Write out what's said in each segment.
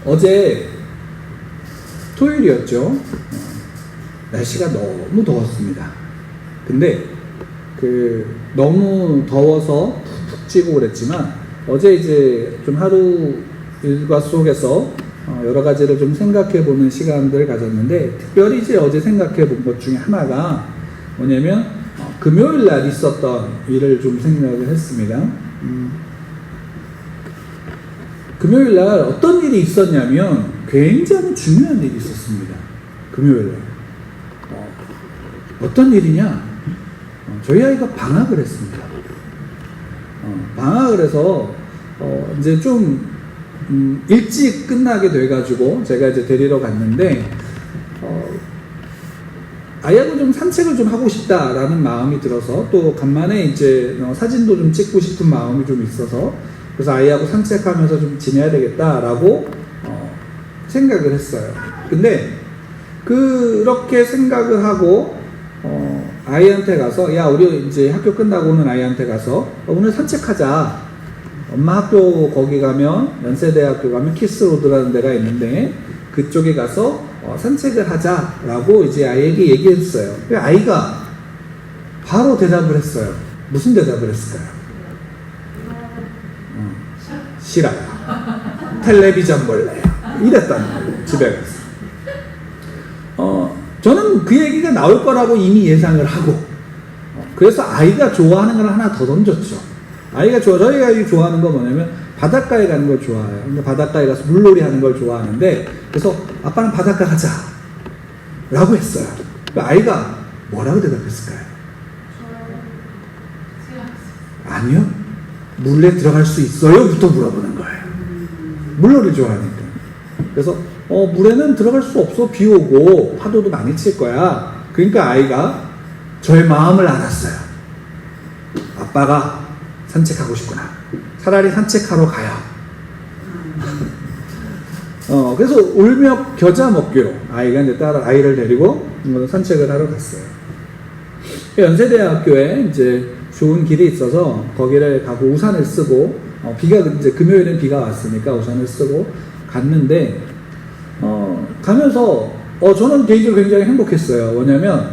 어제 토요일이었죠. 날씨가 너무 더웠습니다. 근데 너무 더워서 푹푹 찌고 그랬지만 어제 이제 좀 하루 일과 속에서 여러 가지를 좀 생각해 보는 시간들을 가졌는데, 특별히 이제 어제 생각해 본 것 중에 하나가 뭐냐면 금요일 날 있었던 일을 좀 생각을 했습니다. 금요일 날 어떤 일이 있었냐면 굉장히 중요한 일이 있었습니다. 금요일 날 어떤 일이냐? 저희 아이가 방학을 했습니다. 방학을 해서 이제 좀 일찍 끝나게 돼가지고 제가 이제 데리러 갔는데, 아이하고 좀 산책을 좀 하고 싶다라는 마음이 들어서, 또 간만에 이제 사진도 좀 찍고 싶은 마음이 좀 있어서, 그래서 아이하고 산책하면서 좀 지내야 되겠다라고 생각을 했어요. 근데 그렇게 생각을 하고 아이한테 가서, 야, 우리 이제 학교 끝나고 오는 아이한테 가서 오늘 산책하자. 엄마 학교 거기 가면, 연세대학교 가면 키스로드라는 데가 있는데 그쪽에 가서 산책을 하자라고 이제 아이에게 얘기했어요. 아이가 바로 대답을 했어요. 무슨 대답을 했을까요? 싫어요. 텔레비전 볼래요. 이랬다는 거예요. 집에 가서. 저는 그 얘기가 나올 거라고 이미 예상을 하고, 그래서 아이가 좋아하는 걸 하나 더 던졌죠. 저희 아이 좋아하는 거 뭐냐면 바닷가에 가는 걸 좋아해요. 근데 바닷가에 가서 물놀이 하는 걸 좋아하는데, 그래서 아빠는 바닷가 가자 라고 했어요. 아이가 뭐라고 대답했을까요? 아니요, 물에 들어갈 수 있어요? 부터 물어보는 거예요. 물놀이 좋아하니까. 그래서 물에는 들어갈 수 없어. 비 오고 파도도 많이 칠 거야. 그러니까 아이가 저의 마음을 알았어요. 아빠가 산책하고 싶구나. 차라리 산책하러 가요. 그래서 울며 겨자 먹기로 아이가 이제 따라 아이를 데리고 산책을 하러 갔어요. 연세대학교에 이제 좋은 길이 있어서 거기를 가고 우산을 쓰고, 비가 이제 금요일엔 비가 왔으니까 우산을 쓰고 갔는데, 가면서 저는 개인적으로 굉장히 행복했어요. 뭐냐면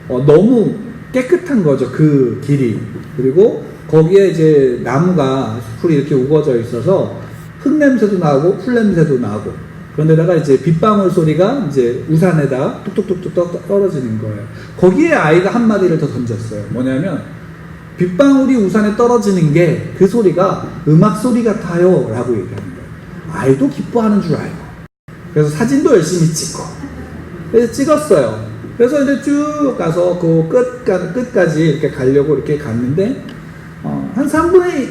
너무 깨끗한 거죠, 그 길이. 그리고 거기에 이제 나무가, 풀이 이렇게 우거져 있어서 흙 냄새도 나고 풀 냄새도 나고, 그런데다가 이제 빗방울 소리가 이제 우산에다 뚝뚝뚝뚝 떨어지는 거예요. 거기에 아이가 한마디를 더 던졌어요. 뭐냐면 빗방울이 우산에 떨어지는 게 그 소리가 음악 소리 같아요 라고 얘기하는 거예요. 아이도 기뻐하는 줄 알고, 그래서 사진도 열심히 찍고, 그래서 찍었어요. 그래서 이제 쭉 가서 그 끝까지 이렇게 가려고 이렇게 갔는데, 한 3분의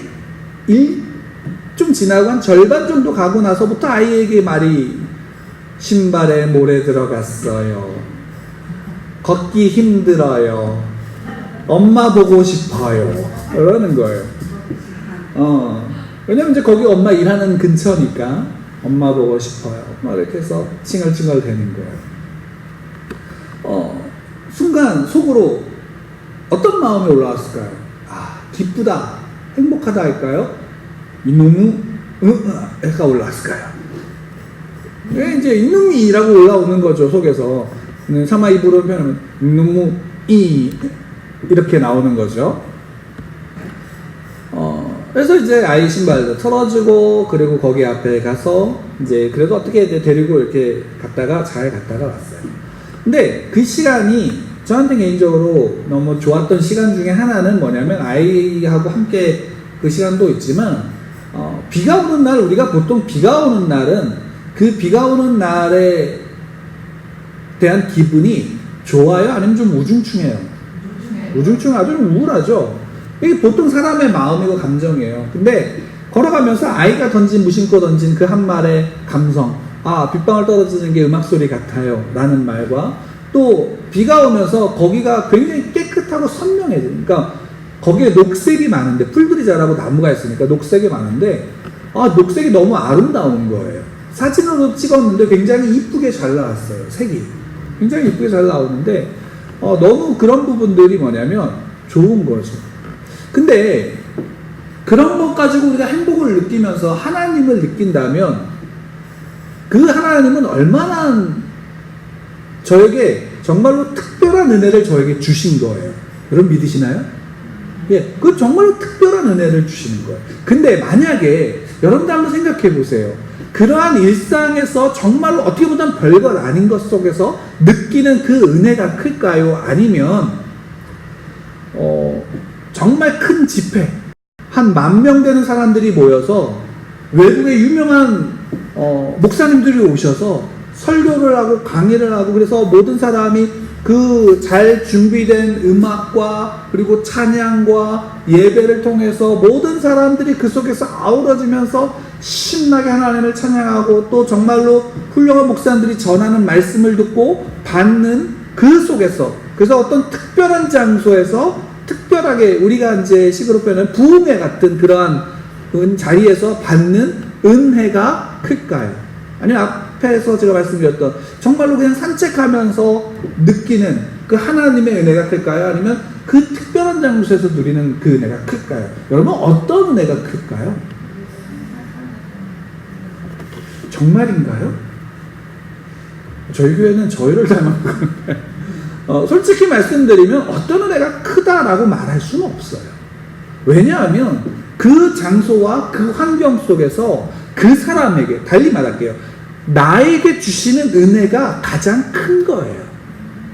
1 좀 지나고 한 절반 정도 가고 나서부터 아이에게 말이, 신발에 모래 들어갔어요. 걷기 힘들어요. 엄마 보고 싶어요. 그러는 거예요. 왜냐면 이제 거기 엄마 일하는 근처니까 엄마 보고 싶어요. 막 이렇게 해서 칭얼칭얼 되는 거예요. 순간 속으로 어떤 마음이 올라왔을까요? 기쁘다, 행복하다 할까요? 이놈의 애가 올라왔을까요? 왜 이제 이놈이라고 올라오는 거죠, 속에서. 사마 입으로 표현하면 이놈의 이 이렇게 나오는 거죠. 그래서 이제 아이 신발도 털어주고, 그리고 거기 앞에 가서 이제 그래도 어떻게 이제 데리고 이렇게 갔다가 잘 갔다가 왔어요. 근데 그 시간이 저한테 개인적으로 너무 좋았던 시간 중에 하나는 뭐냐면, 아이하고 함께 그 시간도 있지만, 비가 오는 날, 우리가 보통 비가 오는 날은 그 비가 오는 날에 대한 기분이 좋아요? 아니면 좀 우중충해요? 우중충, 아주 우울하죠? 이게 보통 사람의 마음이고 감정이에요. 근데 걸어가면서 아이가 무심코 던진 그 한 말의 감성, 빗방울 떨어지는 게 음악 소리 같아요 라는 말과, 또 비가 오면서 거기가 굉장히 깨끗하고 선명해져요. 그러니까 거기에 녹색이 많은데, 풀들이 자라고 나무가 있으니까 녹색이 많은데, 녹색이 너무 아름다운 거예요. 사진으로 찍었는데 굉장히 이쁘게 잘 나왔어요. 색이 굉장히 이쁘게 잘 나오는데, 너무 그런 부분들이 뭐냐면 좋은 거죠. 근데 그런 것 가지고 우리가 행복을 느끼면서 하나님을 느낀다면 그 하나님은 얼마나 저에게 정말로 특별한 은혜를 저에게 주신 거예요. 여러분 믿으시나요? 예, 그 정말로 특별한 은혜를 주시는 거예요. 근데 만약에 여러분들 한번 생각해 보세요. 그러한 일상에서 정말로 어떻게 보면 별것 아닌 것 속에서 느끼는 그 은혜가 클까요? 아니면 정말 큰 집회, 한 10,000명 되는 사람들이 모여서 외국의 유명한 목사님들이 오셔서 설교를 하고 강의를 하고, 그래서 모든 사람이 그 잘 준비된 음악과 그리고 찬양과 예배를 통해서 모든 사람들이 그 속에서 아우러지면서 신나게 하나님을 찬양하고, 또 정말로 훌륭한 목사님들이 전하는 말씀을 듣고 받는 그 속에서, 그래서 어떤 특별한 장소에서 특별하게 우리가 이제 식으로 표현하는 부흥회 같은 그러한 자리에서 받는 은혜가 클까요? 아니면 앞에서 제가 말씀드렸던 정말로 그냥 산책하면서 느끼는 그 하나님의 은혜가 클까요? 아니면 그 특별한 장소에서 누리는 그 은혜가 클까요? 여러분 어떤 은혜가 클까요? 정말인가요? 저희 교회는 저희를 닮았는데 솔직히 말씀드리면 어떤 은혜가 크다라고 말할 수는 없어요. 왜냐하면 그 장소와 그 환경 속에서 그 사람에게, 달리 말할게요, 나에게 주시는 은혜가 가장 큰 거예요.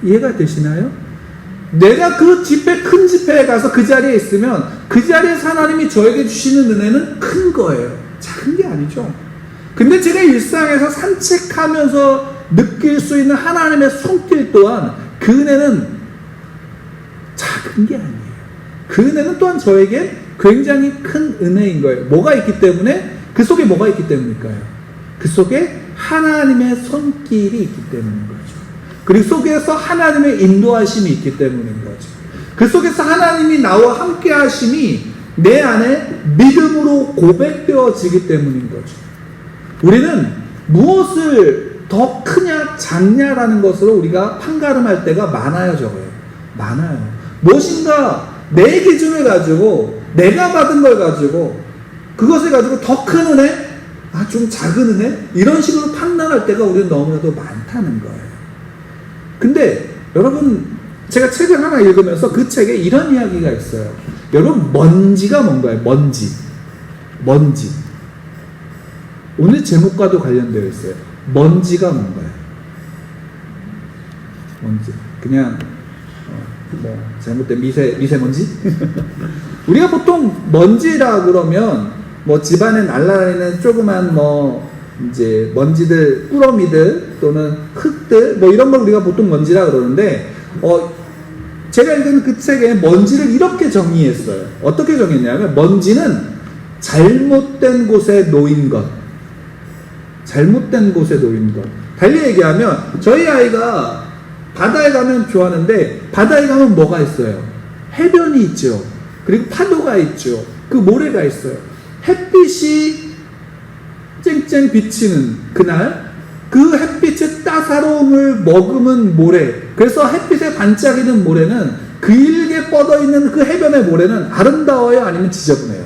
이해가 되시나요? 내가 그 집회, 큰 집회에 가서 그 자리에 있으면 그 자리에서 하나님이 저에게 주시는 은혜는 큰 거예요. 작은 게 아니죠. 근데 제가 일상에서 산책하면서 느낄 수 있는 하나님의 손길 또한 그 은혜는 작은 게 아니에요. 그 은혜는 또한 저에게 굉장히 큰 은혜인 거예요. 뭐가 있기 때문에? 그 속에 뭐가 있기 때문일까요? 그 속에 하나님의 손길이 있기 때문인 거죠. 그리고 속에서 하나님의 인도하심이 있기 때문인 거죠. 그 속에서 하나님이 나와 함께 하심이 내 안에 믿음으로 고백되어지기 때문인 거죠. 우리는 무엇을 더 크냐 작냐라는 것으로 우리가 판가름할 때가 많아요, 적어요. 많아요. 무엇인가 내 기준을 가지고, 내가 받은 걸 가지고, 그것을 가지고 더 큰 은혜? 좀 작은 은혜? 이런 식으로 판단할 때가 우리는 너무나도 많다는 거예요. 근데 여러분, 제가 책을 하나 읽으면서 그 책에 이런 이야기가 있어요. 여러분, 먼지가 뭔가요? 먼지. 오늘 제목과도 관련되어 있어요. 먼지가 뭔가요? 먼지. 그냥 잘못된 미세먼지? 우리가 보통 먼지라 그러면 집안에 날아다니는 조그만 이제 먼지들, 꾸러미들 또는 흙들 이런 걸 우리가 보통 먼지라 그러는데, 제가 읽은 그 책에 먼지를 이렇게 정의했어요. 어떻게 정의했냐면, 먼지는 잘못된 곳에 놓인 것. 잘못된 곳에 놓인 것. 달리 얘기하면, 저희 아이가 바다에 가면 좋아하는데, 바다에 가면 뭐가 있어요? 해변이 있죠. 그리고 파도가 있죠. 그 모래가 있어요. 햇빛이 쨍쨍 비치는 그날, 그 햇빛의 따사로움을 머금은 모래, 그래서 햇빛에 반짝이는 모래는, 길게 뻗어있는 그 해변의 모래는 아름다워요? 아니면 지저분해요?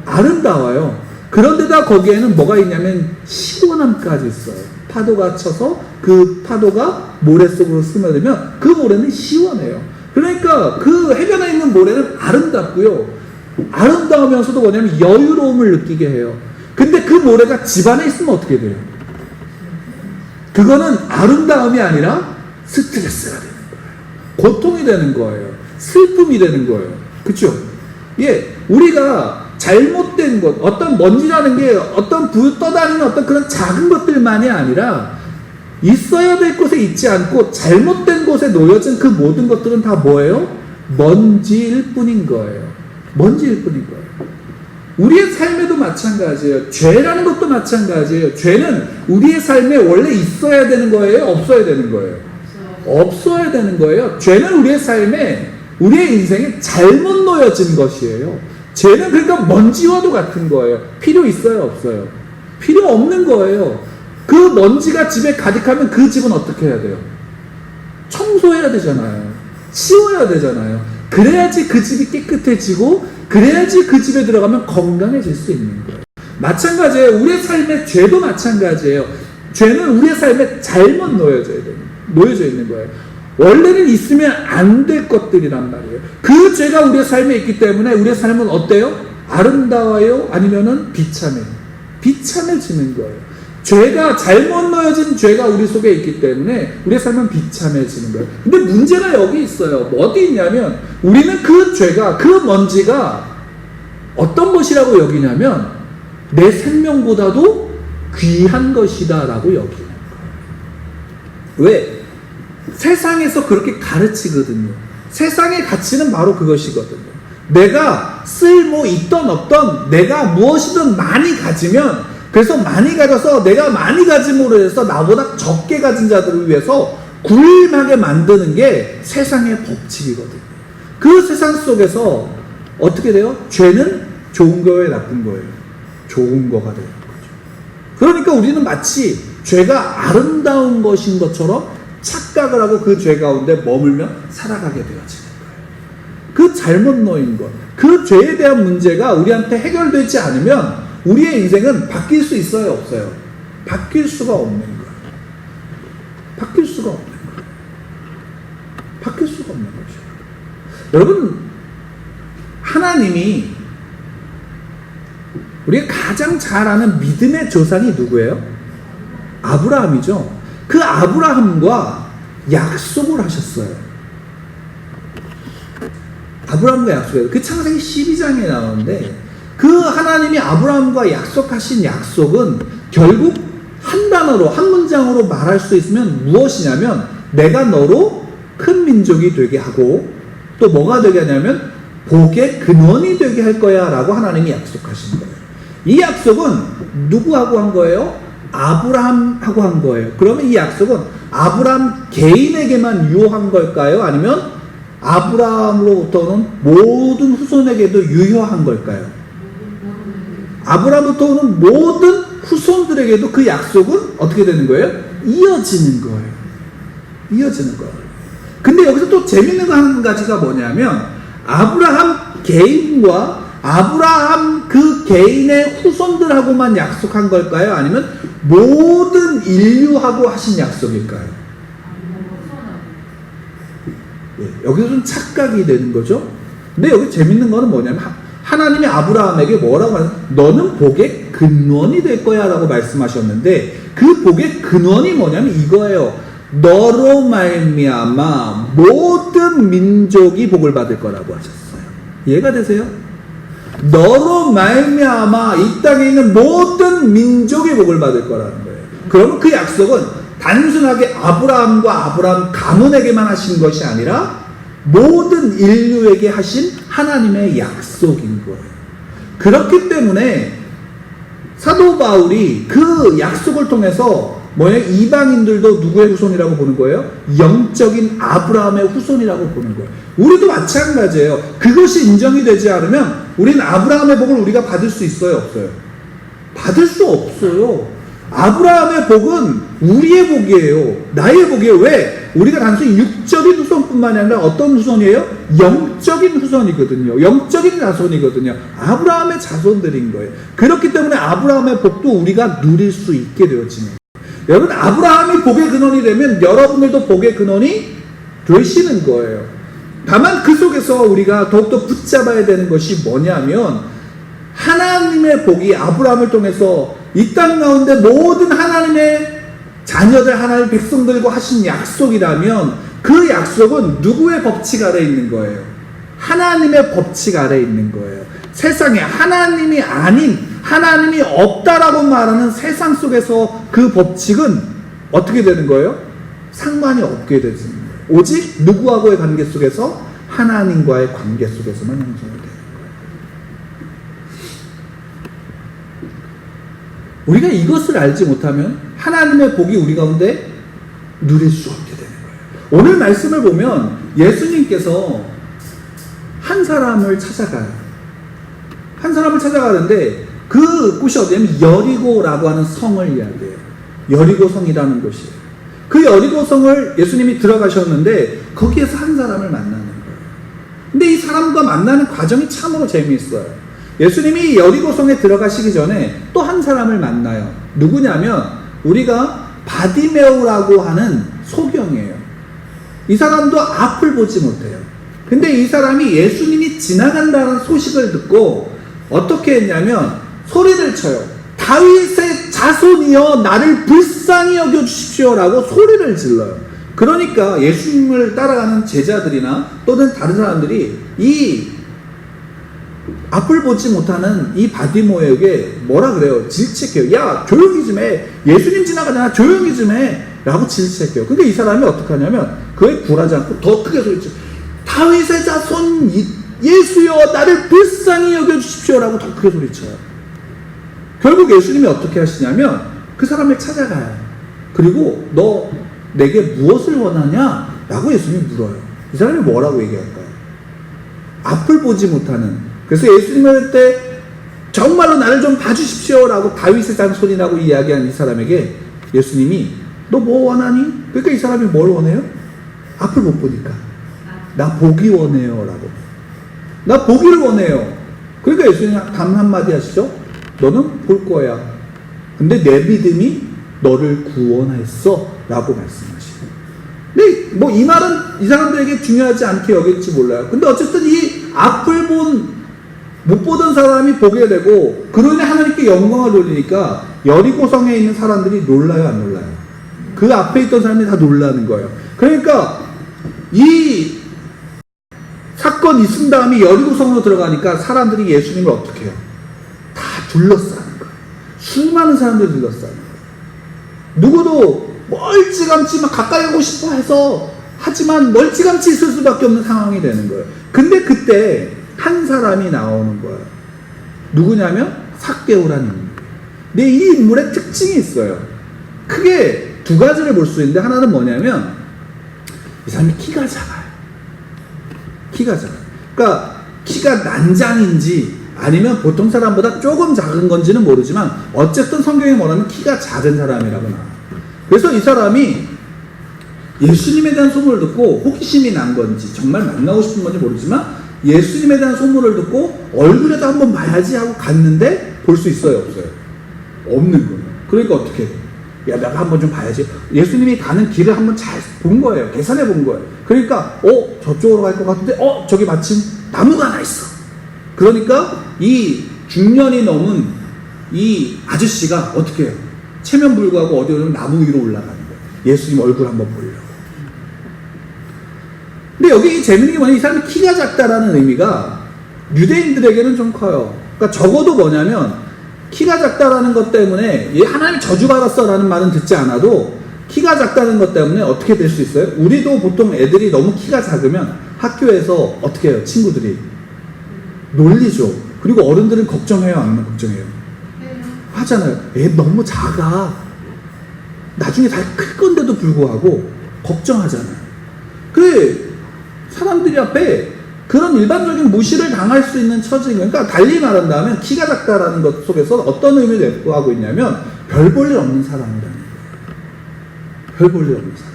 아름다워요. 그런데다 거기에는 뭐가 있냐면 시원함까지 있어요. 파도가 쳐서 그 파도가 모래 속으로 스며들면 그 모래는 시원해요. 그러니까 그 해변에 있는 모래는 아름답고요, 아름다우면서도 뭐냐면 여유로움을 느끼게 해요. 근데 그 모래가 집안에 있으면 어떻게 돼요? 그거는 아름다움이 아니라 스트레스가 되는 거예요. 고통이 되는 거예요. 슬픔이 되는 거예요. 그렇죠? 예, 우리가 잘못된 것, 어떤 먼지라는 게 어떤 떠다니는 어떤 그런 작은 것들만이 아니라 있어야 될 곳에 있지 않고 잘못된 곳에 놓여진 그 모든 것들은 다 뭐예요? 먼지일 뿐인 거예요. 먼지일 뿐인 거예요. 우리의 삶에도 마찬가지예요. 죄라는 것도 마찬가지예요. 죄는 우리의 삶에 원래 있어야 되는 거예요? 없어야 되는 거예요? 없어야 되는 거예요. 죄는 우리의 삶에, 우리의 인생에 잘못 놓여진 것이에요. 죄는 그러니까 먼지와도 같은 거예요. 필요 있어요? 없어요? 필요 없는 거예요. 그 먼지가 집에 가득하면 그 집은 어떻게 해야 돼요? 청소해야 되잖아요. 치워야 되잖아요. 그래야지 그 집이 깨끗해지고, 그래야지 그 집에 들어가면 건강해질 수 있는 거예요. 마찬가지예요. 우리의 삶의 죄도 마찬가지예요. 죄는 우리의 삶에 잘못 놓여져 있는 거예요. 원래는 있으면 안 될 것들이란 말이에요. 그 죄가 우리의 삶에 있기 때문에 우리의 삶은 어때요? 아름다워요? 아니면은 비참해지는 거예요. 죄가 잘못 넣어진 죄가 우리 속에 있기 때문에 우리의 삶은 비참해지는 거예요. 근데 문제가 여기 있어요. 어디 있냐면 우리는 그 죄가, 그 먼지가 어떤 것이라고 여기냐면 내 생명보다도 귀한 것이다 라고 여기는 거예요. 왜? 세상에서 그렇게 가르치거든요. 세상의 가치는 바로 그것이거든요. 내가 쓸모 있던 없던 내가 무엇이든 많이 가지면, 그래서 많이 가져서 내가 많이 가짐으로 해서 나보다 적게 가진 자들을 위해서 굴림하게 만드는 게 세상의 법칙이거든요. 그 세상 속에서 어떻게 돼요? 죄는 좋은 거예요, 나쁜 거예요? 좋은 거가 되는 거죠. 그러니까 우리는 마치 죄가 아름다운 것인 것처럼 착각을 하고 그 죄 가운데 머물며 살아가게 되어지는 거예요. 그 잘못 놓인 것, 그 죄에 대한 문제가 우리한테 해결되지 않으면 우리의 인생은 바뀔 수 있어요, 없어요? 바뀔 수가 없는 거예요. 바뀔 수가 없는 거예요. 바뀔 수가 없는 거죠. 여러분, 하나님이 우리가 가장 잘 아는 믿음의 조상이 누구예요? 아브라함이죠. 그 아브라함과 약속을 하셨어요. 아브라함과 약속해요. 그 창세기 12장에 나오는데 그 하나님이 아브라함과 약속하신 약속은 결국 한 단어로, 한 문장으로 말할 수 있으면 무엇이냐면 내가 너로 큰 민족이 되게 하고 또 뭐가 되게 하냐면 복의 근원이 되게 할 거야 라고 하나님이 약속하신 거예요. 이 약속은 누구하고 한 거예요? 아브라함하고 한 거예요. 그러면 이 약속은 아브라함 개인에게만 유효한 걸까요? 아니면 아브라함으로부터는 모든 후손에게도 유효한 걸까요? 아브라함부터 오는 모든 후손들에게도 그 약속은 어떻게 되는 거예요? 이어지는 거예요. 이어지는 거예요. 근데 여기서 또 재밌는 거 한 가지가 뭐냐면 아브라함 개인과 아브라함 그 개인의 후손들하고만 약속한 걸까요? 아니면 모든 인류하고 하신 약속일까요? 예, 여기서 좀 착각이 되는 거죠. 근데 여기 재밌는 거는 뭐냐면 하나님이 아브라함에게 뭐라고 하냐? 너는 복의 근원이 될 거야 라고 말씀하셨는데 그 복의 근원이 뭐냐면 이거예요. 너로 말미암아 모든 민족이 복을 받을 거라고 하셨어요. 이해가 되세요? 너로 말미암아 이 땅에 있는 모든 민족이 복을 받을 거라는 거예요. 그러면 그 약속은 단순하게 아브라함과 아브라함 가문에게만 하신 것이 아니라 모든 인류에게 하신 하나님의 약속인 거예요. 그렇기 때문에 사도 바울이 그 약속을 통해서 이방인들도 누구의 후손이라고 보는 거예요? 영적인 아브라함의 후손이라고 보는 거예요. 우리도 마찬가지예요. 그것이 인정이 되지 않으면 우리는 아브라함의 복을 우리가 받을 수 있어요, 없어요? 받을 수 없어요. 아브라함의 복은 우리의 복이에요. 나의 복이에요. 왜? 우리가 단순히 육적인 후손뿐만이 아니라 어떤 후손이에요? 영적인 후손이거든요. 영적인 자손이거든요. 아브라함의 자손들인 거예요. 그렇기 때문에 아브라함의 복도 우리가 누릴 수 있게 되어지는 거예요. 여러분, 아브라함이 복의 근원이 되면 여러분들도 복의 근원이 되시는 거예요. 다만 그 속에서 우리가 더욱더 붙잡아야 되는 것이 뭐냐면 하나님의 복이 아브라함을 통해서 이 땅 가운데 모든 하나님의 자녀들, 하나님의 백성들과 하신 약속이라면 그 약속은 누구의 법칙 아래 있는 거예요? 하나님의 법칙 아래 있는 거예요. 세상에 하나님이 아닌, 하나님이 없다라고 말하는 세상 속에서 그 법칙은 어떻게 되는 거예요? 상관이 없게 되는 거예요. 오직 누구하고의 관계 속에서? 하나님과의 관계 속에서만 형성이 되는 거예요. 우리가 이것을 알지 못하면 하나님의 복이 우리 가운데 누릴 수 없게 되는 거예요. 오늘 말씀을 보면 예수님께서 한 사람을 찾아가요. 한 사람을 찾아가는데 그 곳이 어디냐면 여리고라고 하는 성을 이야기해요. 여리고성이라는 곳이에요. 그 여리고성을 예수님이 들어가셨는데 거기에서 한 사람을 만나는 거예요. 근데 이 사람과 만나는 과정이 참으로 재미있어요. 예수님이 여리고성에 들어가시기 전에 또 한 사람을 만나요. 누구냐면 우리가 바디메오라고 하는 소경이에요. 이 사람도 앞을 보지 못해요. 근데 이 사람이 예수님이 지나간다는 소식을 듣고 어떻게 했냐면 소리를 쳐요. 다윗의 자손이여 나를 불쌍히 여겨주십시오 라고 소리를 질러요. 그러니까 예수님을 따라가는 제자들이나 또는 다른 사람들이 이 앞을 보지 못하는 이 바디모에게 뭐라 그래요? 질책해요. 야 조용히 좀 해. 예수님 지나가잖아. 조용히 좀 해. 라고 질책해요. 근데 이 사람이 어떻게 하냐면 그에 굴하지 않고 더 크게 소리쳐. 다윗의 자손 예수여 나를 불쌍히 여겨주십시오 라고 더 크게 소리쳐요. 결국 예수님이 어떻게 하시냐면 그 사람을 찾아가요. 그리고 너 내게 무엇을 원하냐? 라고 예수님이 물어요. 이 사람이 뭐라고 얘기할까요? 앞을 보지 못하는. 그래서 예수님을 할 때 정말로 나를 좀 봐주십시오 라고 다윗의 자손이라고 이야기한 이 사람에게 예수님이 너 뭐 원하니? 그러니까 이 사람이 뭘 원해요? 앞을 못 보니까 나 보기 원해요 라고. 나 보기를 원해요. 그러니까 예수님이 단 한마디 하시죠. 너는 볼 거야. 근데 내 믿음이 너를 구원했어 라고 말씀하시고. 근데 뭐 이 말은 이 사람들에게 중요하지 않게 여길지 몰라요. 근데 어쨌든 이 앞을 못 보던 사람이 보게 되고 그로 인해 하나님께 영광을 돌리니까 여리고성에 있는 사람들이 놀라요 안 놀라요? 그 앞에 있던 사람들이 다 놀라는 거예요. 그러니까 이 사건이 있은 다음에 여리고성으로 들어가니까 사람들이 예수님을 어떻게 해요? 다 둘러싸는 거예요. 수많은 사람들이 둘러싸는 거예요. 누구도 멀찌감치 막 가까이 가고 싶어 해서 하지만 멀찌감치 있을 수밖에 없는 상황이 되는 거예요. 근데 그때 한 사람이 나오는 거예요. 누구냐면 삭개오라는 인물. 근데 이 인물의 특징이 있어요. 크게 두 가지를 볼 수 있는데 하나는 뭐냐면 이 사람이 키가 작아요. 키가 작아요. 그러니까 키가 난장인지 아니면 보통 사람보다 조금 작은 건지는 모르지만 어쨌든 성경에 뭐라면 키가 작은 사람이라고 나와요. 그래서 이 사람이 예수님에 대한 소문을 듣고 호기심이 난 건지 정말 만나고 싶은 건지 모르지만 예수님에 대한 소문을 듣고 얼굴에도 한번 봐야지 하고 갔는데 볼 수 있어요? 없어요? 없는 거예요. 그러니까 어떻게 해요? 야 내가 한번 좀 봐야지. 예수님이 가는 길을 한번 잘 본 거예요. 계산해 본 거예요. 그러니까 저쪽으로 갈 것 같은데 저기 마침 나무가 하나 있어. 그러니까 이 중년이 넘은 이 아저씨가 어떻게 해요? 체면 불구하고 어디 오면 나무 위로 올라가는 거예요. 예수님 얼굴 한번 보려고. 근데 여기 재밌는 게 뭐냐면 이 사람이 키가 작다라는 의미가 유대인들에게는 좀 커요. 그러니까 적어도 뭐냐면 키가 작다라는 것 때문에 하나님이 저주받았어 라는 말은 듣지 않아도 키가 작다는 것 때문에 어떻게 될 수 있어요? 우리도 보통 애들이 너무 키가 작으면 학교에서 어떻게 해요? 친구들이 놀리죠. 그리고 어른들은 걱정해요? 안 걱정해요? 하잖아요. 애 너무 작아. 나중에 다 클 건데도 불구하고 걱정하잖아요. 그래 사람들이 앞에 그런 일반적인 무시를 당할 수 있는 처지인 거예요. 그러니까 달리 말한다면 키가 작다라는 것 속에서 어떤 의미를 내포하고 있냐면 별 볼 일 없는 사람이라는 거예요. 별 볼 일 없는 사람.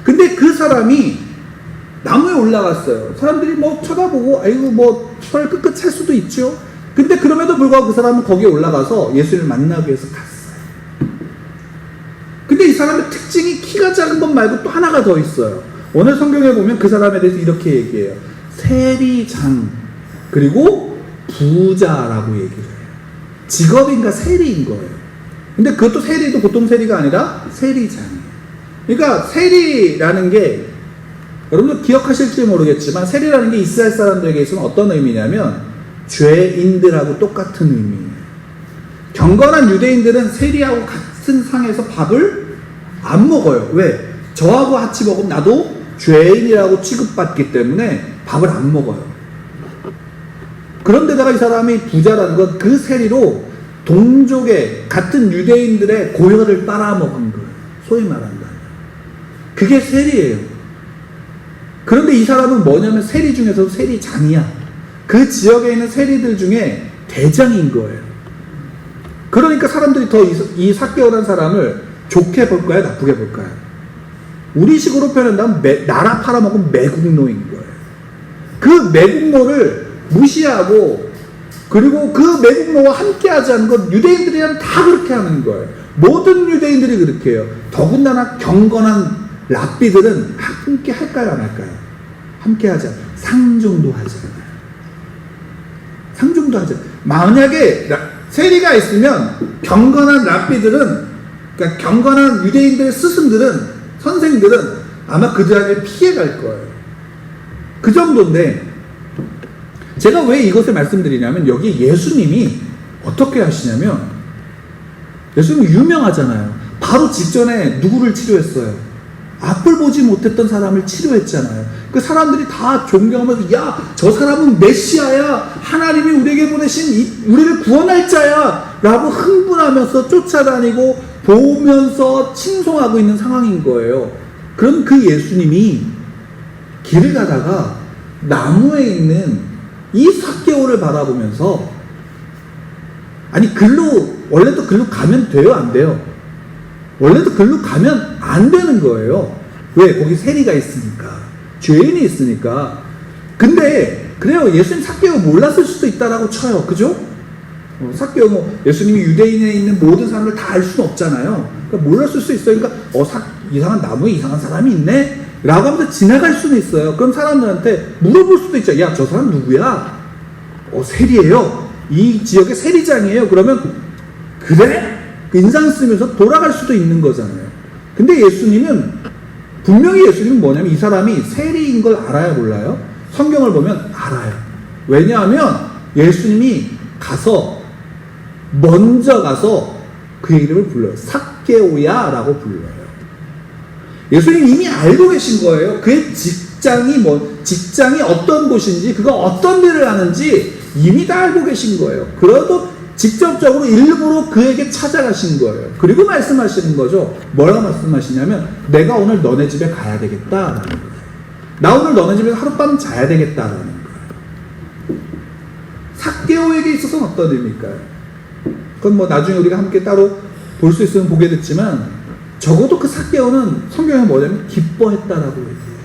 근데 그 사람이 나무에 올라갔어요. 사람들이 뭐 쳐다보고 아이고 뭐 손을 끝끝 찰 수도 있죠. 근데 그럼에도 불구하고 그 사람은 거기에 올라가서 예수님을 만나기 위해서 갔어요. 근데 이 사람의 특징이 키가 작은 것 말고 또 하나가 더 있어요. 오늘 성경에 보면 그 사람에 대해서 이렇게 얘기해요. 세리장 그리고 부자라고 얘기를 해요. 직업인가 세리인 거예요. 근데 그것도 세리도 보통 세리가 아니라 세리장이에요. 그러니까 세리라는 게 여러분들 기억하실지 모르겠지만 세리라는 게 이스라엘 사람들에게 있어서 어떤 의미냐면 죄인들하고 똑같은 의미예요. 경건한 유대인들은 세리하고 같은 상에서 밥을 안 먹어요. 왜? 저하고 같이 먹으면 나도 죄인이라고 취급받기 때문에 밥을 안 먹어요. 그런데다가 이 사람이 부자라는 건 그 세리로 동족의 같은 유대인들의 고혈을 빨아먹은 거예요. 소위 말한다면. 그게 세리예요. 그런데 이 사람은 뭐냐면 세리 중에서도 세리장이야. 그 지역에 있는 세리들 중에 대장인 거예요. 그러니까 사람들이 더 이 삭개오라는 사람을 좋게 볼까요? 나쁘게 볼까요? 우리식으로 표현한다면 나라 팔아먹은 매국노인 거예요. 그 매국노를 무시하고 그리고 그 매국노와 함께 하지 않은 것, 유대인들이란 다 그렇게 하는 거예요. 모든 유대인들이 그렇게 해요. 더군다나 경건한 랍비들은 함께 할까요, 안 할까요? 함께 하자. 상종도 하잖아요. 상종도 하잖아요. 만약에 세리가 있으면 경건한 랍비들은, 그러니까 경건한 유대인들의 스승들은, 선생들은 아마 그들에게 피해갈 거예요. 그 정도인데, 제가 왜 이것을 말씀드리냐면, 여기 예수님이 어떻게 하시냐면, 예수님이 유명하잖아요. 바로 직전에 누구를 치료했어요? 앞을 보지 못했던 사람을 치료했잖아요. 그 사람들이 다 존경하면서, 야, 저 사람은 메시아야, 하나님이 우리에게 보내신 우리를 구원할 자야 라고 흥분하면서 쫓아다니고 보면서 칭송하고 있는 상황인 거예요. 그럼 그 예수님이 길을 가다가 나무에 있는 이 삭개오를 바라보면서, 아니 원래도 글로 가면 돼요, 안 돼요? 원래도 글로 가면 안 되는 거예요. 왜? 거기 세리가 있으니까, 죄인이 있으니까. 근데 그래요, 예수님 삭개오 몰랐을 수도 있다라고 쳐요. 그죠? 삭개오 예수님이 유대인에 있는 모든 사람을 다 알 수는 없잖아요. 그러니까 몰랐을 수 있어요. 그러니까 이상한 나무에 이상한 사람이 있네? 라고 하면서 지나갈 수는 있어요. 그럼 사람들한테 물어볼 수도 있죠. 야, 저 사람 누구야? 세리예요. 이 지역의 세리장이에요. 그러면 그래? 인상 쓰면서 돌아갈 수도 있는 거잖아요. 근데 예수님은, 분명히 예수님은 뭐냐면 이 사람이 세리인 걸 알아야 몰라요? 성경을 보면 알아요. 왜냐하면 예수님이 먼저 가서 그의 이름을 불러요. 삭개오야 라고 불러요. 예수님이 이미 알고 계신 거예요. 그의 직장이 어떤 곳인지, 그가 어떤 일을 하는지 이미 다 알고 계신 거예요. 그래도 직접적으로 일부러 그에게 찾아가신 거예요. 그리고 말씀하시는 거죠. 뭐라고 말씀하시냐면, 내가 오늘 너네 집에 가야 되겠다라는 거예요. 나 오늘 너네 집에서 하룻밤 자야 되겠다라는 거예요. 삭개오에게 있어서는 어떤 의미일까요? 그건 나중에 우리가 함께 따로 볼 수 있으면 보게 됐지만, 적어도 그 삭개오는 성경에 뭐냐면 기뻐했다라고 얘기해요.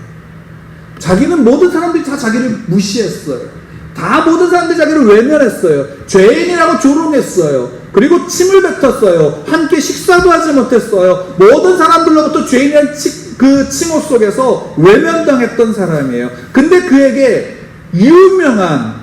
자기는 모든 사람들이 다 자기를 무시했어요. 다 모든 사람들이 자기를 외면했어요. 죄인이라고 조롱했어요. 그리고 침을 뱉었어요. 함께 식사도 하지 못했어요. 모든 사람들로부터 죄인이라는 그 칭호 속에서 외면당했던 사람이에요. 근데 그에게 유명한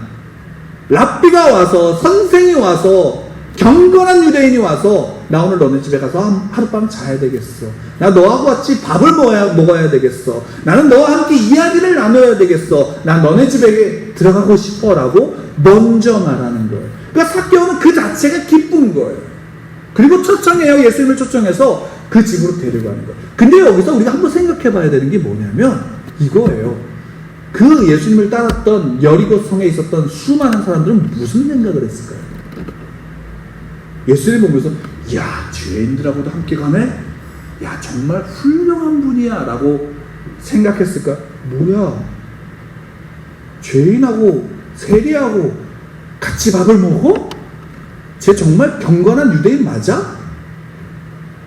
랍비가 와서, 선생이 와서, 경건한 유대인이 와서, 나 오늘 너네 집에 가서 하룻밤 자야 되겠어. 나 너하고 같이 밥을 먹어야 되겠어. 나는 너와 함께 이야기를 나눠야 되겠어. 나 너네 집에 들어가고 싶어 라고 먼저 말하는 거예요. 그러니까 삭개오는 그 자체가 기쁜 거예요. 그리고 초청해요. 예수님을 초청해서 그 집으로 데려가는 거예요. 근데 여기서 우리가 한번 생각해 봐야 되는 게 뭐냐면 이거예요. 그 예수님을 따랐던 여리고 성에 있었던 수많은 사람들은 무슨 생각을 했을까요? 예수님 보면서, 야, 죄인들하고도 함께 가네? 야, 정말 훌륭한 분이야 라고 생각했을까? 뭐야, 죄인하고 세리하고 같이 밥을 먹어? 쟤 정말 경건한 유대인 맞아?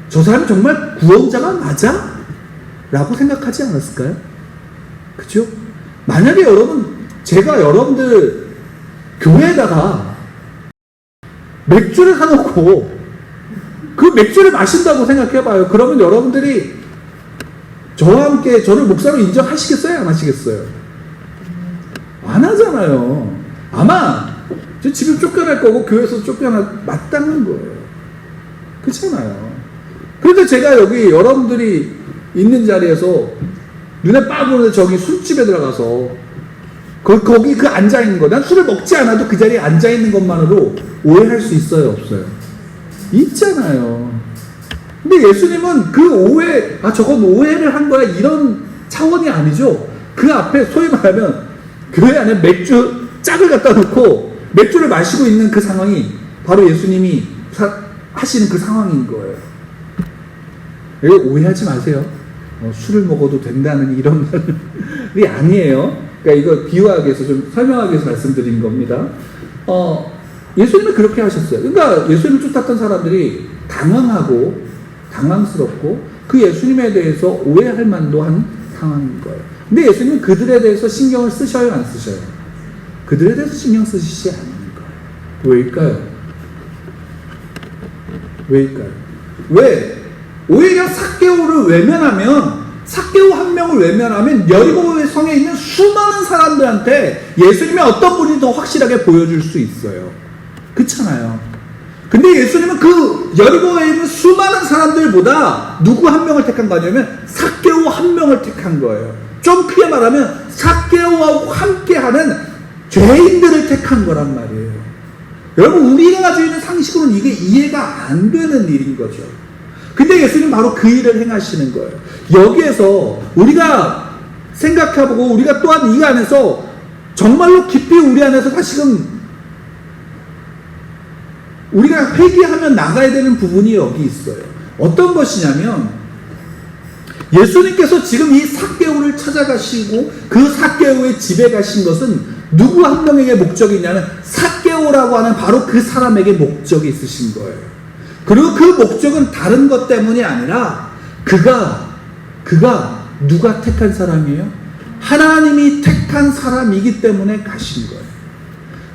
저 사람이 정말 구원자가 맞아? 라고 생각하지 않았을까요? 그죠? 만약에 제가 여러분들 교회에다가 맥주를 사놓고 그 맥주를 마신다고 생각해봐요. 그러면 여러분들이 저와 함께 저를 목사로 인정하시겠어요? 안 하시겠어요? 안 하잖아요. 아마 저 집에 쫓겨날 거고 교회에서 마땅한 거예요. 그렇잖아요. 그런데 제가 여기 여러분들이 있는 자리에서 눈에 빡 보는데 저기 술집에 들어가서 거기 앉아있는 거, 난 술을 먹지 않아도 그 자리에 앉아있는 것만으로 오해할 수 있어요, 없어요? 있잖아요. 근데 예수님은 그 저건 오해를 한 거야, 이런 차원이 아니죠. 그 앞에 소위 말하면 교회 안에 맥주 짝을 갖다 놓고 맥주를 마시고 있는 그 상황이 바로 예수님이 하시는 그 상황인 거예요. 이거 오해하지 마세요. 술을 먹어도 된다는 이런 말이 아니에요. 그러니까 이거 비유하기 위해서 좀 설명하기 위해서 말씀드린 겁니다. 예수님은 그렇게 하셨어요. 그러니까 예수님을 쫓았던 사람들이 당황스럽고 그 예수님에 대해서 오해할 만도 한 상황인 거예요. 근데 예수님은 그들에 대해서 신경을 쓰셔요, 안 쓰셔요? 그들에 대해서 신경 쓰시지 않는 거예요. 왜일까요? 왜일까요? 왜? 오히려 삭개오를 외면하면, 삭개오 한 명을 외면하면 여리고의 성에 있는 수많은 사람들한테 예수님의 어떤 분이 더 확실하게 보여줄 수 있어요. 그렇잖아요. 근데 예수님은 그 여리고에 있는 수많은 사람들보다 누구 한 명을 택한 거냐면 삭개오 한 명을 택한 거예요. 좀 크게 말하면 삭개오와 함께하는 죄인들을 택한 거란 말이에요. 여러분, 우리가 가지고 있는 상식으로는 이게 이해가 안 되는 일인 거죠. 근데 예수님 바로 그 일을 행하시는 거예요. 여기에서 우리가 생각해보고 우리가 또한 이 안에서 정말로 깊이 우리 안에서 다시금 우리가 회개하며 나가야 되는 부분이 여기 있어요. 어떤 것이냐면 예수님께서 지금 이 삭개오를 찾아가시고 그 삭개오의 집에 가신 것은 누구 한 명에게 목적이 있냐면 삭개오라고 하는 바로 그 사람에게 목적이 있으신 거예요. 그리고 그 목적은 다른 것 때문이 아니라 그가 누가 택한 사람이에요? 하나님이 택한 사람이기 때문에 가신 거예요.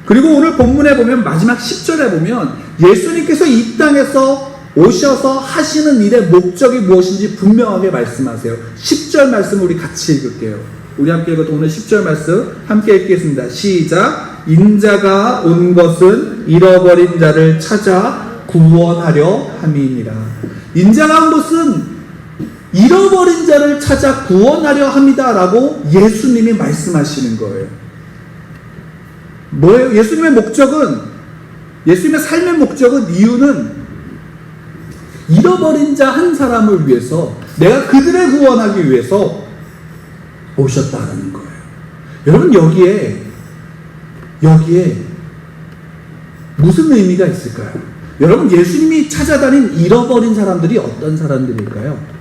그리고 오늘 본문에 보면 마지막 10절에 보면 예수님께서 이 땅에서 오셔서 하시는 일의 목적이 무엇인지 분명하게 말씀하세요. 10절 말씀 우리 같이 읽을게요. 우리 함께 읽어도 오늘 10절 말씀 함께 읽겠습니다. 시작. 인자가 온 것은 잃어버린 자를 찾아 구원하려 함이니라. 인자가 온 것은 잃어버린 자를 찾아 구원하려 합니다라고 예수님이 말씀하시는 거예요. 뭐예요? 예수님의 목적은, 예수님의 삶의 목적은, 이유는 잃어버린 자 한 사람을 위해서, 내가 그들을 구원하기 위해서 오셨다는 거예요. 여러분, 여기에 무슨 의미가 있을까요? 여러분, 예수님이 찾아다닌 잃어버린 사람들이 어떤 사람들일까요?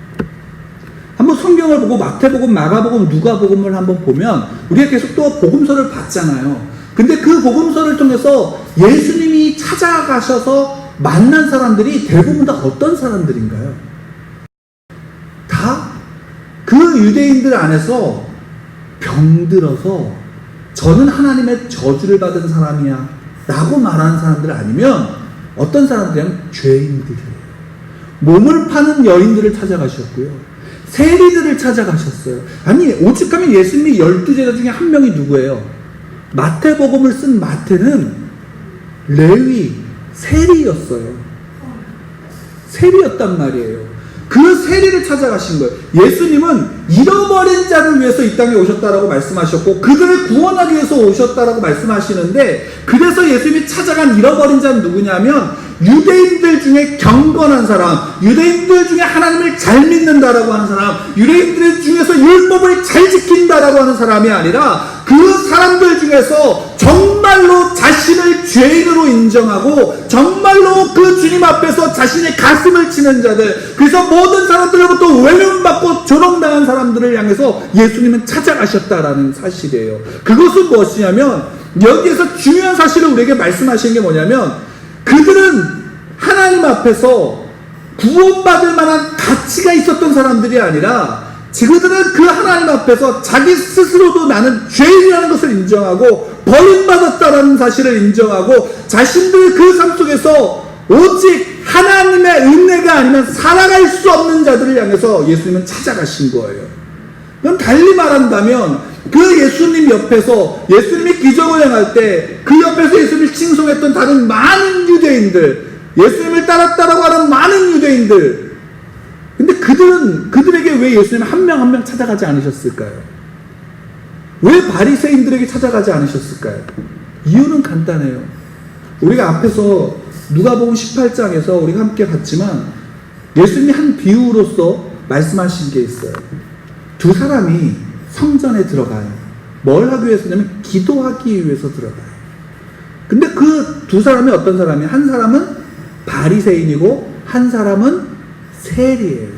한번 성경을 보고 마태복음, 마가복음, 누가복음을 한번 보면 우리가 계속 또 복음서를 봤잖아요. 근데 그 복음서를 통해서 예수님이 찾아가셔서 만난 사람들이 대부분 다 어떤 사람들인가요? 다 그 유대인들 안에서 병들어서 저는 하나님의 저주를 받은 사람이야 라고 말하는 사람들 아니면 어떤 사람들이냐면 죄인들이에요. 몸을 파는 여인들을 찾아가셨고요. 세리들을 찾아가셨어요. 아니, 오죽하면 예수님이 12제자 중에 한 명이 누구예요? 마태복음을 쓴 마태는 레위, 세리였어요. 세리였단 말이에요. 그 세리를 찾아가신 거예요. 예수님은 잃어버린 자를 위해서 이 땅에 오셨다라고 말씀하셨고 그들을 구원하기 위해서 오셨다라고 말씀하시는데, 그래서 예수님이 찾아간 잃어버린 자는 누구냐면 유대인들 중에 경건한 사람, 유대인들 중에 하나님을 잘 믿는다라고 하는 사람, 유대인들 중에서 율법을 잘 지킨다라고 하는 사람이 아니라 그 사람들 중에서 정말로 자신을 죄인으로 인정하고 정말로 그 주님 앞에서 자신의 가슴을 치는 자들, 그래서 모든 사람들로부터 외면받고 조롱당한 사람들을 향해서 예수님은 찾아가셨다라는 사실이에요. 그것은 무엇이냐면, 여기에서 중요한 사실을 우리에게 말씀하시는 게 뭐냐면, 그들은 하나님 앞에서 구원받을 만한 가치가 있었던 사람들이 아니라 그들은 그 하나님 앞에서 자기 스스로도 나는 죄인이라는 것을 인정하고 버림받았다라는 사실을 인정하고 자신들 그 삶 속에서 오직 하나님의 은혜가 아니면 살아갈 수 없는 자들을 향해서 예수님은 찾아가신 거예요. 그럼 달리 말한다면 그 예수님 옆에서 예수님이 기적을 행할 때 그 옆에서 예수님을 칭송했던 다른 많은 유대인들, 예수님을 따랐다라고 하는 많은 유대인들, 근데 그들에게 왜 예수님 한 명 한 명 찾아가지 않으셨을까요? 왜 바리새인들에게 찾아가지 않으셨을까요? 이유는 간단해요. 우리가 앞에서 누가복음 18장에서 우리가 함께 봤지만 예수님이 한 비유로서 말씀하신 게 있어요. 두 사람이 성전에 들어가요. 뭘 하기 위해서냐면 기도하기 위해서 들어가요. 근데 그 두 사람이 어떤 사람이에요? 한 사람은 바리새인이고 한 사람은 세리예요.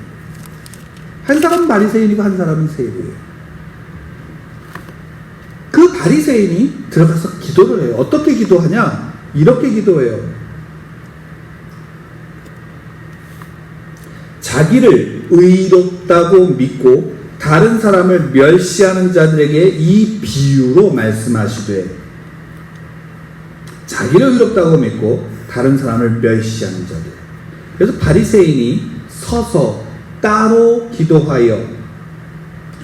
한 사람은 바리새인이고 한 사람은 세리예요. 그 바리새인이 들어가서 기도를 해요. 어떻게 기도하냐? 이렇게 기도해요. 자기를 의롭다고 믿고 다른 사람을 멸시하는 자들에게 이 비유로 말씀하시되, 자기를 의롭다고 믿고 다른 사람을 멸시하는 자들. 그래서 바리새인이 서서 따로 기도하여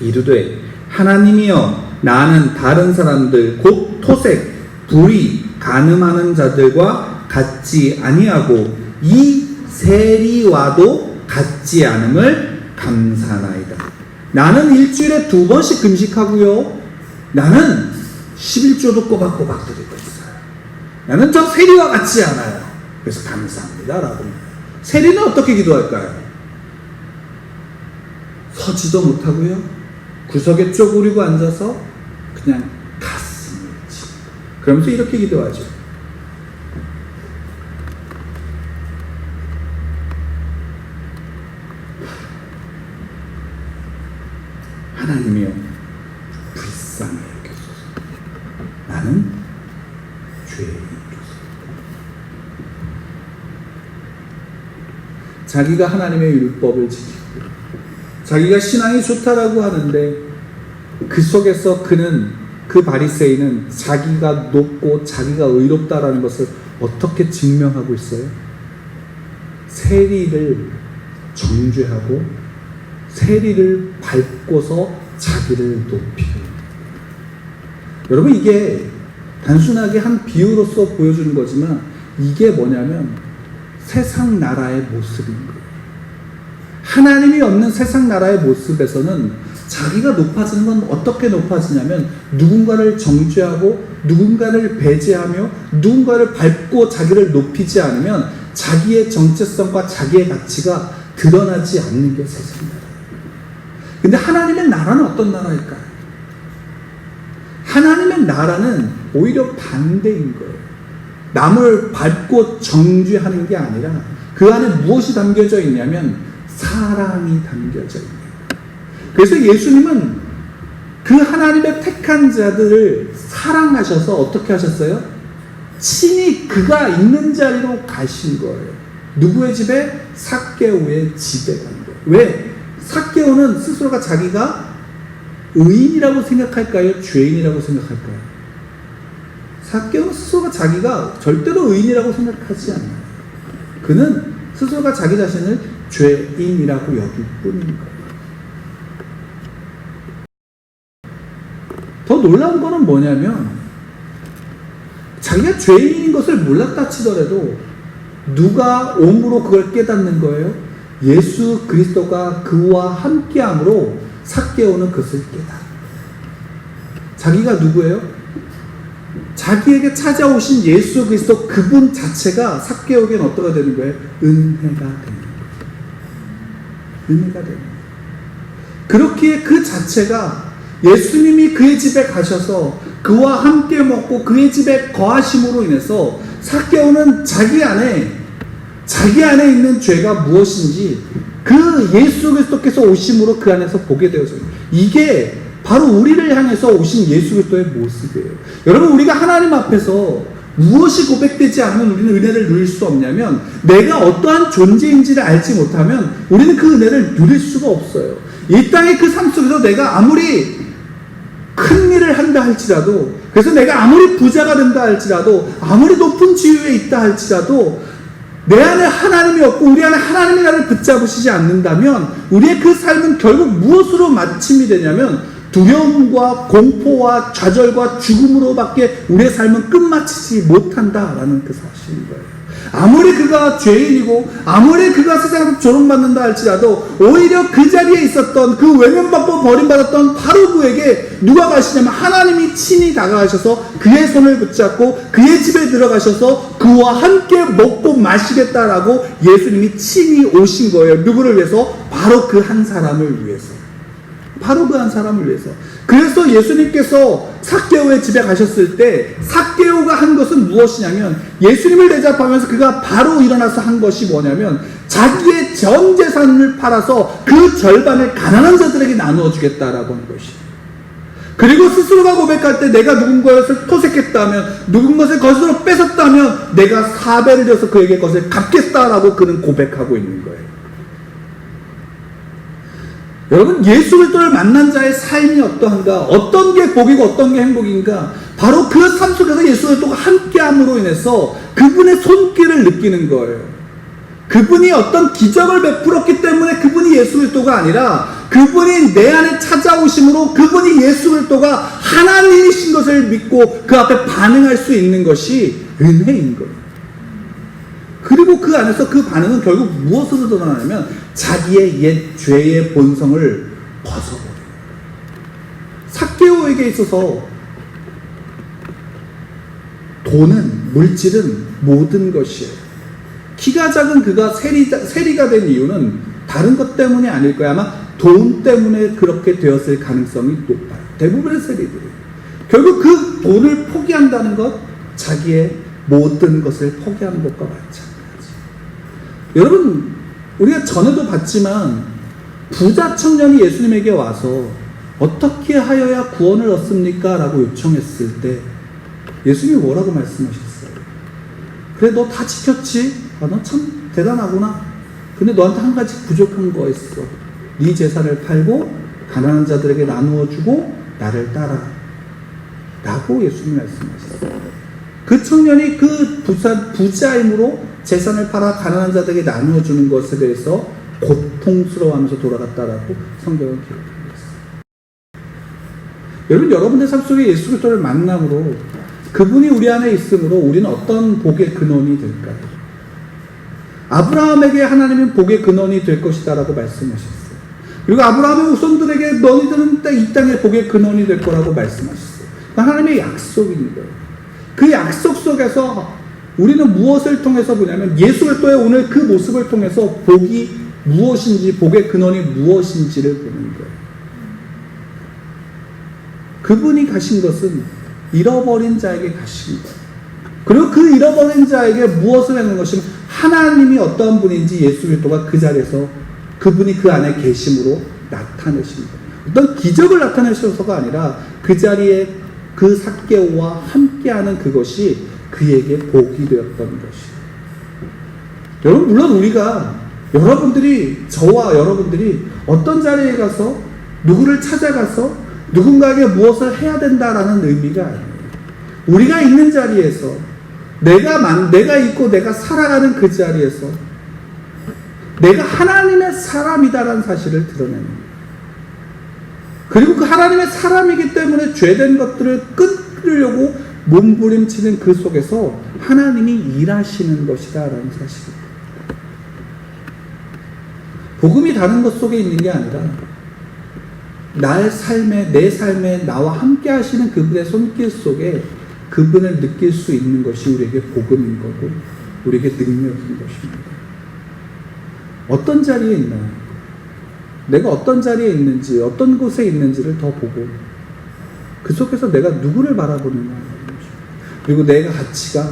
이르되 하나님이여 나는 다른 사람들 곧 토색, 불의, 간음하는 자들과 같지 아니하고 이 세리와도 같지 않음을 감사하나이다. 나는 일주일에 2번씩 금식하고요. 나는 11조도 꼬박꼬박 드리고 있어요. 나는 저 세리와 같지 않아요. 그래서 감사합니다 라고. 세리는 어떻게 기도할까요? 서지도 못하고요. 구석에 쪼그리고 앉아서 그냥 가슴을 치고 그러면서 이렇게 기도하죠. 하나님이여 불쌍히 여기소서. 나는 죄인이로서. 자기가 하나님의 율법을 지키고 자기가 신앙이 좋다라고 하는데 그 속에서 그 바리새인은 자기가 높고 자기가 의롭다라는 것을 어떻게 증명하고 있어요? 세리를 정죄하고 세리를 밟고서 자기를 높이는. 여러분, 이게 단순하게 한 비유로서 보여주는 거지만 이게 뭐냐면 세상 나라의 모습인 거예요. 하나님이 없는 세상 나라의 모습에서는 자기가 높아지는 건 어떻게 높아지냐면 누군가를 정죄하고 누군가를 배제하며 누군가를 밟고 자기를 높이지 않으면 자기의 정체성과 자기의 가치가 드러나지 않는 게 세상 나라예요. 근데 하나님의 나라는 어떤 나라일까요? 하나님의 나라는 오히려 반대인 거예요. 남을 밟고 정죄하는 게 아니라 그 안에 무엇이 담겨져 있냐면 사랑이 담겨져 있는 거예요. 그래서 예수님은 그 하나님의 택한 자들을 사랑하셔서 어떻게 하셨어요? 친히 그가 있는 자리로 가신 거예요. 누구의 집에? 삭개오의 집에 간 거예요. 왜? 삭개오는 스스로가 자기가 의인이라고 생각할까요? 죄인이라고 생각할까요? 삭개오는 스스로가 자기가 절대로 의인이라고 생각하지 않아요. 그는 스스로가 자기 자신을 죄인이라고 여길 뿐인 거예요. 더 놀라운 거는 뭐냐면 자기가 죄인인 것을 몰랐다 치더라도 누가 옴으로 그걸 깨닫는 거예요? 예수 그리스도가 그와 함께함으로 삭개오는 그것을 깨달아. 자기가 누구예요? 자기에게 찾아오신 예수 그리스도 그분 자체가 삭개오에게는 어떠가 되는 거예요? 은혜가 되는 거예요. 은혜가 되는 거예요. 그렇기에 그 자체가 예수님이 그의 집에 가셔서 그와 함께 먹고 그의 집에 거하심으로 인해서 삭개오는 자기 안에 있는 죄가 무엇인지 그 예수 그리스도께서 오심으로 그 안에서 보게 되어져요. 이게 바로 우리를 향해서 오신 예수 그리스도의 모습이에요. 여러분, 우리가 하나님 앞에서 무엇이 고백되지 않으면 우리는 은혜를 누릴 수 없냐면 내가 어떠한 존재인지를 알지 못하면 우리는 그 은혜를 누릴 수가 없어요. 이 땅의 그 삶 속에서 내가 아무리 큰 일을 한다 할지라도, 그래서 내가 아무리 부자가 된다 할지라도, 아무리 높은 지위에 있다 할지라도 내 안에 하나님이 없고 우리 안에 하나님이 나를 붙잡으시지 않는다면 우리의 그 삶은 결국 무엇으로 마침이 되냐면 두려움과 공포와 좌절과 죽음으로밖에 우리의 삶은 끝마치지 못한다라는 그 사실인 거예요. 아무리 그가 죄인이고 아무리 그가 세상에서 조롱받는다 할지라도 오히려 그 자리에 있었던 그 외면받고 버림받았던 바로 그에게 누가 가시냐면 하나님이 친히 다가가셔서 그의 손을 붙잡고 그의 집에 들어가셔서 그와 함께 먹고 마시겠다라고 예수님이 친히 오신 거예요. 누구를 위해서? 바로 그 한 사람을 위해서. 바로 그 한 사람을 위해서. 그래서 예수님께서 삭개오의 집에 가셨을 때 삭개오가 한 것은 무엇이냐면 예수님을 대접하면서 그가 바로 일어나서 한 것이 뭐냐면 자기의 전 재산을 팔아서 그 절반을 가난한 자들에게 나누어 주겠다라고 한 것이에요. 그리고 스스로가 고백할 때 내가 누군가를 토색했다면 누군가를 것으로 뺏었다면 내가 4배를 줘서 그에게 것을 갚겠다라고 그는 고백하고 있는 거예요. 여러분, 예수 그리스도를 만난 자의 삶이 어떠한가? 어떤 게 복이고 어떤 게 행복인가? 바로 그 삶 속에서 예수 그리스도가 함께함으로 인해서 그분의 손길을 느끼는 거예요. 그분이 어떤 기적을 베풀었기 때문에 그분이 예수 그리스도가 아니라 그분이 내 안에 찾아오심으로 그분이 예수 그리스도가 하나님이신 것을 믿고 그 앞에 반응할 수 있는 것이 은혜인 거예요. 그리고 그 안에서 그 반응은 결국 무엇으로 드러나냐면 자기의 옛 죄의 본성을 벗어버려요. 삭개오에게 있어서 돈은, 물질은 모든 것이에요. 키가 작은 그가 세리가 된 이유는 다른 것 때문이 아닐 거야. 아마 돈 때문에 그렇게 되었을 가능성이 높아요. 대부분의 세리들이. 결국 그 돈을 포기한다는 것, 자기의 모든 것을 포기하는 것과 마찬가지. 여러분, 우리가 전에도 봤지만 부자 청년이 예수님에게 와서 어떻게 하여야 구원을 얻습니까? 라고 요청했을 때 예수님이 뭐라고 말씀하셨어요? 그래, 너 다 지켰지? 아, 너 참 대단하구나. 근데 너한테 한 가지 부족한 거 있어. 네 재산을 팔고 가난한 자들에게 나누어 주고 나를 따라. 라고 예수님이 말씀하셨어요. 그 청년이 그 부자임으로 재산을 팔아 가난한 자들에게 나누어 주는 것에 대해서 고통스러워하면서 돌아갔다라고 성경은 기록하고 있어요. 여러분, 여러분들 삶 속에 예수 그리스도를 만남으로 그분이 우리 안에 있으므로 우리는 어떤 복의 근원이 될까요? 아브라함에게 하나님은 복의 근원이 될 것이다 라고 말씀하셨어요. 그리고 아브라함의 후손들에게 너희들은 이 땅의 복의 근원이 될 거라고 말씀하셨어요. 하나님의 약속인 거예요. 그 약속 속에서 우리는 무엇을 통해서 보냐면 예수 그리스도의 오늘 그 모습을 통해서 복이 무엇인지, 복의 근원이 무엇인지를 보는 거예요. 그분이 가신 것은 잃어버린 자에게 가신 거예요. 그리고 그 잃어버린 자에게 무엇을 하는 것이면 하나님이 어떤 분인지 예수 그리스도가 그 자리에서 그분이 그 안에 계심으로 나타내신 거예요. 어떤 기적을 나타내셔서가 아니라 그 자리에 그 삭개오와 함께하는 그것이 그에게 복이 되었던 것이에요. 여러분, 물론 우리가 저와 여러분들이 어떤 자리에 가서 누구를 찾아가서 누군가에게 무엇을 해야 된다라는 의미가 아니에요. 우리가 있는 자리에서 내가 있고 내가 살아가는 그 자리에서 내가 하나님의 사람이다라는 사실을 드러내는 거예요. 그리고 그 하나님의 사람이기 때문에 죄된 것들을 끊으려고 몸부림치는 그 속에서 하나님이 일하시는 것이다라는 사실입니다. 복음이 다른 것 속에 있는 게 아니라 내 삶에 나와 함께 하시는 그분의 손길 속에 그분을 느낄 수 있는 것이 우리에게 복음인 거고 우리에게 능력인 것입니다. 어떤 자리에 있나요? 내가 어떤 자리에 있는지, 어떤 곳에 있는지를 더 보고 그 속에서 내가 누구를 바라보느냐, 그리고 내가 가치가,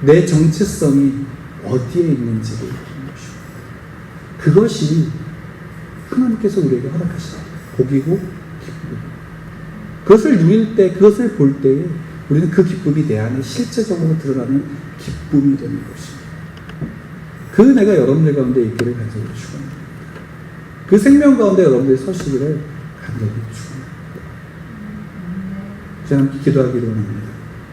내 정체성이 어디에 있는지를 보는 것입니다. 그것이 하나님께서 우리에게 허락하신 복이고 기쁨. 그것을 누릴 때, 그것을 볼 때에 우리는 그 기쁨이 내 안에 실제적으로 드러나는 기쁨이 되는 것입니다. 그 은혜가 여러분들 가운데 있기를 간절히 축원합니다. 그 생명 가운데 여러분들이 서시기를 간절히 축원합니다. 제가 함께 기도하기로 합니다.